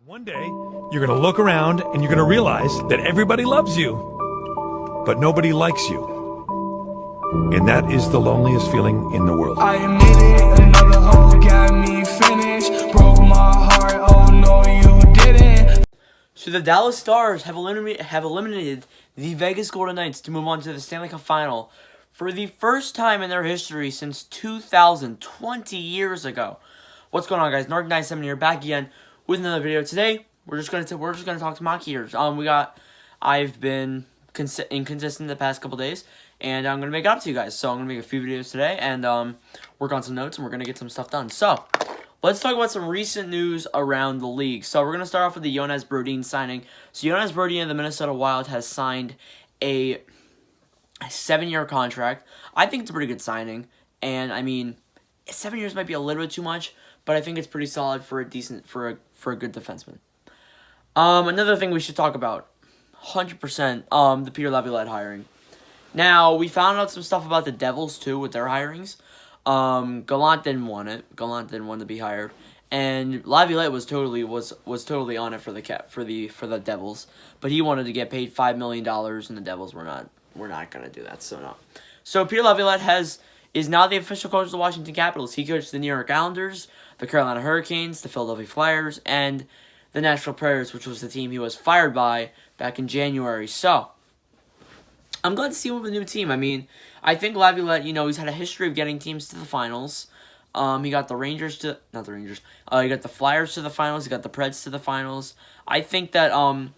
One day, you're going to look around and you're going to realize that everybody loves you, but nobody likes you. And that is the loneliest feeling in the world. I admit it, another hoe got me finished. Broke my heart, oh no you didn't. So the Dallas Stars have eliminated the Vegas Golden Knights to move on to the Stanley Cup Final for the first time in their history since 2020 years ago. What's going on, guys? Narc97 here, back again with another video. Today, we're just gonna talk to mock heaters. I've been inconsistent the past couple days, and I'm gonna make it up to you guys. So I'm gonna make a few videos today and work on some notes, and we're gonna get some stuff done. So let's talk about some recent news around the league. So we're gonna start off with the Jonas Brodin signing. So Jonas Brodin of the Minnesota Wild has signed a 7-year contract. I think it's a pretty good signing, and I mean, 7 years might be a little bit too much, but I think it's pretty solid for a good defenseman. Another thing we should talk about, 100%, the Peter Laviolette hiring. Now, we found out some stuff about the Devils, too, with their hirings. Gallant didn't want it. Gallant didn't want to be hired. And Laviolette was totally on it for the Devils. But he wanted to get paid $5 million, and the Devils were not going to do that, so no. So Peter Laviolette is now the official coach of the Washington Capitals. He coached the New York Islanders, the Carolina Hurricanes, the Philadelphia Flyers, and the Nashville Predators, which was the team he was fired by back in January. So I'm glad to see him with a new team. I mean, I think Laviolette, he's had a history of getting teams to the finals. He got the Rangers he got the Flyers to the finals. He got the Preds to the finals. I think that, and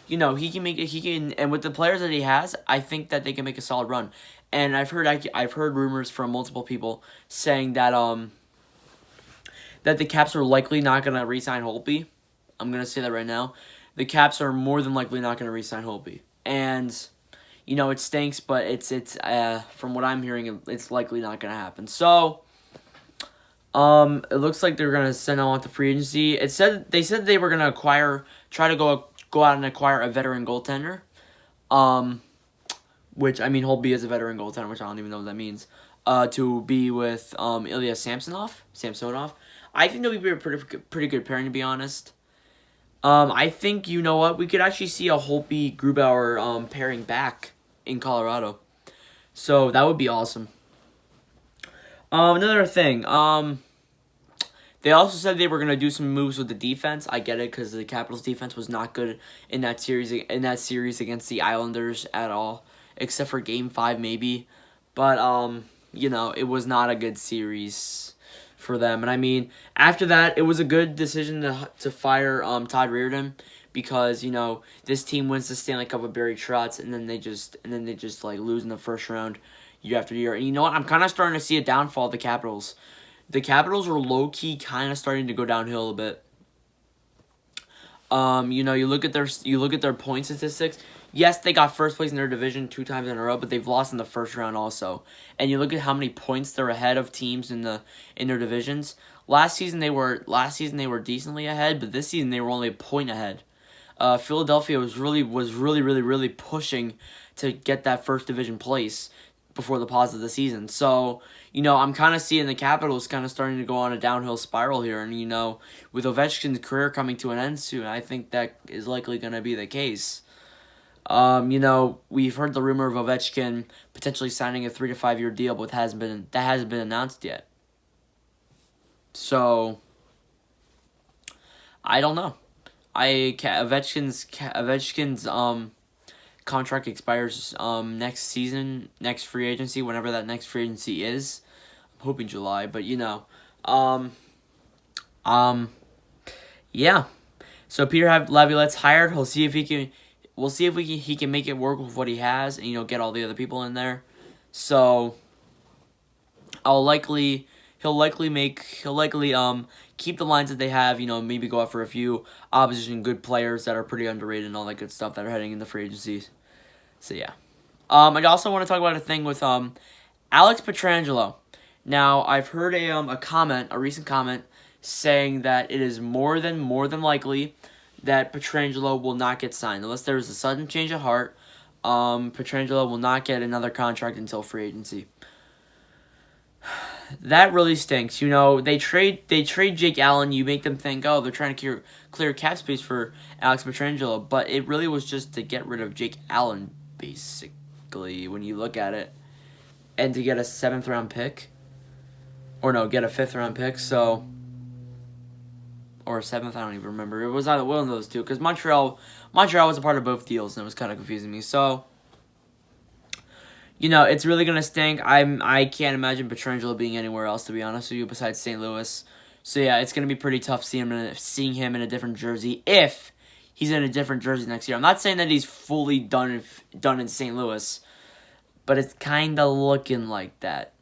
with the players that he has, I think that they can make a solid run. And I've heard rumors from multiple people saying that that the Caps are likely not going to re-sign Holtby. I'm going to say that right now. The Caps are more than likely not going to re-sign Holtby. And it stinks, but it's from what I'm hearing, it's likely not going to happen. So it looks like they're going to send him off to free agency. They said they were going to try to go out and acquire a veteran goaltender. Which, I mean, Holtby is a veteran goaltender, which I don't even know what that means, to be with Ilya Samsonov. I think they'll be a pretty good pairing, to be honest. I think, we could actually see a Holtby-Grubauer pairing back in Colorado. So, that would be awesome. Another thing, they also said they were going to do some moves with the defense. I get it, because the Capitals' defense was not good in that series against the Islanders at all. Except for Game 5, maybe. But, it was not a good series for them. And, I mean, after that, it was a good decision to fire Todd Reirden. Because, this team wins the Stanley Cup with Barry Trotz. And then they just lose in the first round year after year. And you know what? I'm kind of starting to see a downfall of the Capitals. The Capitals are low-key kind of starting to go downhill a bit. You look at their point statistics. Yes, they got first place in their division 2 times in a row, but they've lost in the first round also. And you look at how many points they're ahead of teams in their divisions. Last season they were decently ahead, but this season they were only a point ahead. Philadelphia was really pushing to get that first division place before the pause of the season. So, I'm kind of seeing the Capitals kind of starting to go on a downhill spiral here. And, with Ovechkin's career coming to an end soon, I think that is likely going to be the case. We've heard the rumor of Ovechkin potentially signing a 3 to 5 year deal, but that hasn't been announced yet. So, I don't know. Ovechkin's contract expires next season, next free agency, whenever that next free agency is. I'm hoping July, but yeah. So Peter Laviolette's hired. We'll see if he can make it work with what he has, and get all the other people in there. So he'll likely keep the lines that they have. Maybe go out for a few opposition good players that are pretty underrated and all that good stuff that are heading into free agencies. So yeah. I also want to talk about a thing with Alex Petrangelo. Now I've heard a recent comment saying that it is more than likely that Petrangelo will not get signed. Unless there is a sudden change of heart, Petrangelo will not get another contract until free agency. that really stinks. You know, they trade Jake Allen. You make them think, oh, they're trying to clear cap space for Alex Petrangelo, but it really was just to get rid of Jake Allen, basically, when you look at it, and to get a 7th round pick, or no, get a 5th round pick. So, or a 7th, I don't even remember. It was either one of those two, because Montreal was a part of both deals, and it was kind of confusing me. So, you know, it's really gonna stink. I can't imagine Petrangelo being anywhere else, to be honest with you, besides St. Louis. So yeah, it's gonna be pretty tough seeing him in a different jersey if he's in a different jersey next year. I'm not saying that he's fully done in St. Louis, but it's kind of looking like that.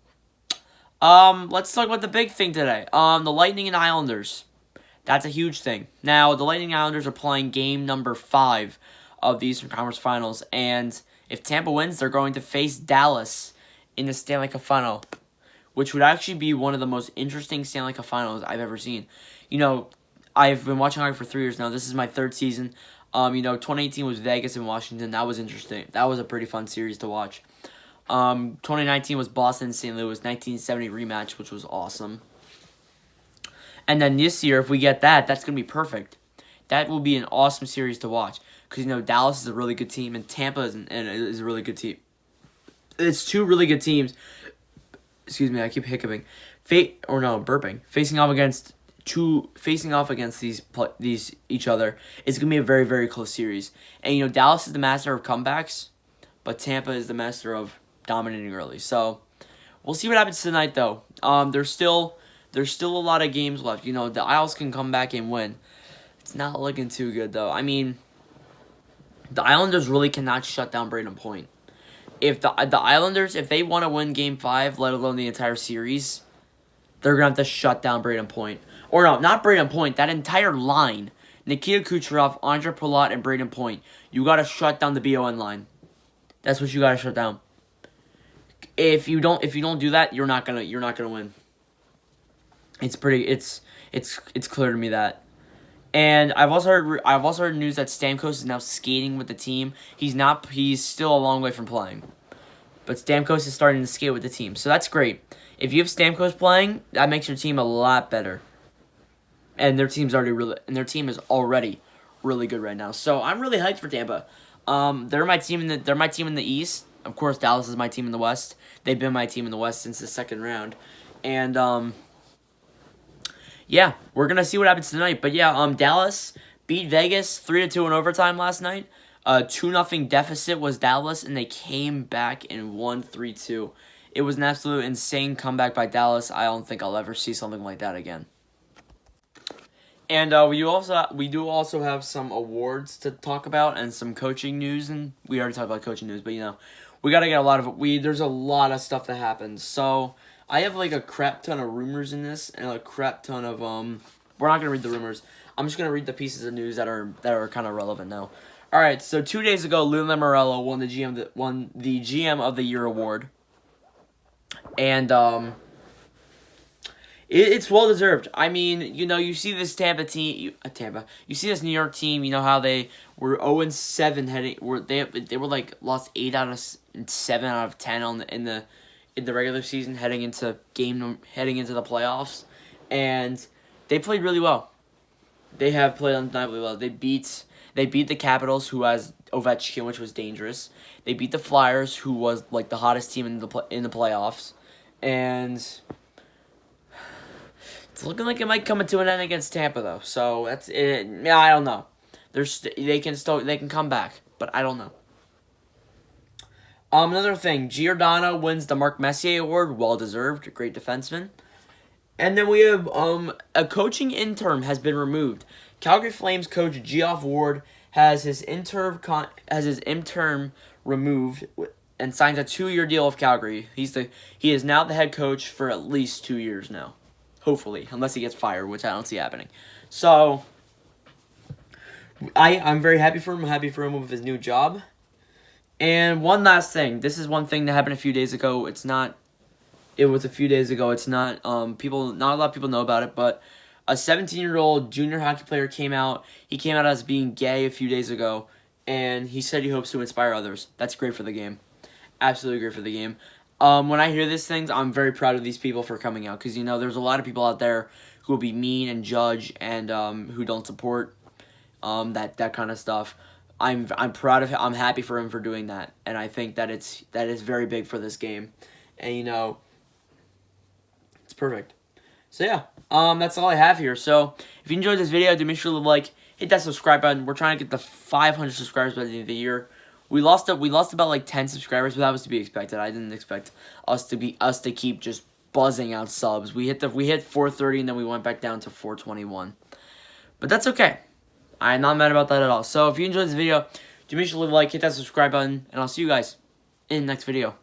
Let's talk about the big thing today. The Lightning and Islanders. That's a huge thing. Now, the Lightning and Islanders are playing game number 5 of the Eastern Conference Finals, and if Tampa wins, they're going to face Dallas in the Stanley Cup Final, which would actually be one of the most interesting Stanley Cup Finals I've ever seen. You know, I've been watching hockey for 3 years now. This is my 3rd season. You know, 2018 was Vegas and Washington. That was interesting. That was a pretty fun series to watch. 2019 was Boston and St. Louis, 1970 rematch, which was awesome. And then this year, if we get that, that's going to be perfect. That will be an awesome series to watch. Because, you know, Dallas is a really good team, and Tampa is a really good team. It's 2 really good teams. Excuse me, I keep hiccuping. Burping. Facing off against each other. It's going to be a very, very close series. And, you know, Dallas is the master of comebacks, but Tampa is the master of dominating early. So, we'll see what happens tonight, though. There's still a lot of games left. You know, the Isles can come back and win. It's not looking too good, though. I mean, the Islanders really cannot shut down Brodin Point. If the Islanders, if they want to win Game 5, let alone the entire series, they're going to have to shut down Brodin Point. Or no, not Brodin Point, that entire line. Nikita Kucherov, Andre Palat, and Brodin Point. You got to shut down the BON line. That's what you got to shut down. If you don't do that, you're not going to win. It's clear to me that. And I've also heard news that Stamkos is now skating with the team. He's still a long way from playing. But Stamkos is starting to skate with the team. So that's great. If you have Stamkos playing, that makes your team a lot better. And their team is already really good right now. So I'm really hyped for Tampa. They're my team in the East. Of course, Dallas is my team in the West. They've been my team in the West since the 2nd round. And yeah, we're going to see what happens tonight. But yeah, Dallas beat Vegas 3-2 in overtime last night. 2-0 deficit was Dallas, and they came back and won 3-2. It was an absolute insane comeback by Dallas. I don't think I'll ever see something like that again. And we do also have some awards to talk about and some coaching news. And we already talked about coaching news, but you know, we got to get a lot of it. There's a lot of stuff that happens. So I have like a crap ton of rumors in this, and a crap ton of We're not gonna read the rumors. I'm just gonna read the pieces of news that are kind of relevant now. All right. So 2 days ago, Lou Lamoriello won the GM of the Year award, and it's well deserved. I mean, you know, you see this Tampa team, you see this New York team. You know how they were 0-7 they were like lost 8 out of 7 out of 10 in the regular season heading into the playoffs, and they played really well. They have played undeniably well. They beat the Capitals, who has Ovechkin, which was dangerous. They beat the Flyers, who was like the hottest team in the playoffs, and it's looking like it might come to an end against Tampa, though. So that's it. Yeah, I don't know. They can come back, but I don't know. Another thing, Giordano wins the Mark Messier Award, well deserved, great defenseman. And then we have a coaching interim has been removed. Calgary Flames coach Geoff Ward has his interim removed and signs a 2-year deal with Calgary. He is now the head coach for at least 2 years now. Hopefully, unless he gets fired, which I don't see happening. So I'm very happy for him. I'm happy for him with his new job. And one last thing. This is one thing that happened a few days ago. It was a few days ago. It's not not a lot of people know about it, but a 17-year-old junior hockey player came out. He came out as being gay a few days ago, and he said he hopes to inspire others. That's great for the game. Absolutely great for the game. when I hear these things, I'm very proud of these people for coming out. Because, you know, there's a lot of people out there who will be mean and judge and who don't support that kind of stuff. I'm proud of him. I'm happy for him for doing that. And I think that is very big for this game. And, you know, it's perfect. So, yeah, that's all I have here. So, if you enjoyed this video, do make sure to like, hit that subscribe button. We're trying to get the 500 subscribers by the end of the year. We lost about like 10 subscribers, but that was to be expected. I didn't expect us to keep just buzzing out subs. We hit 430 and then we went back down to 421. But that's okay. I'm not mad about that at all. So if you enjoyed this video, do make sure to like, hit that subscribe button, and I'll see you guys in the next video.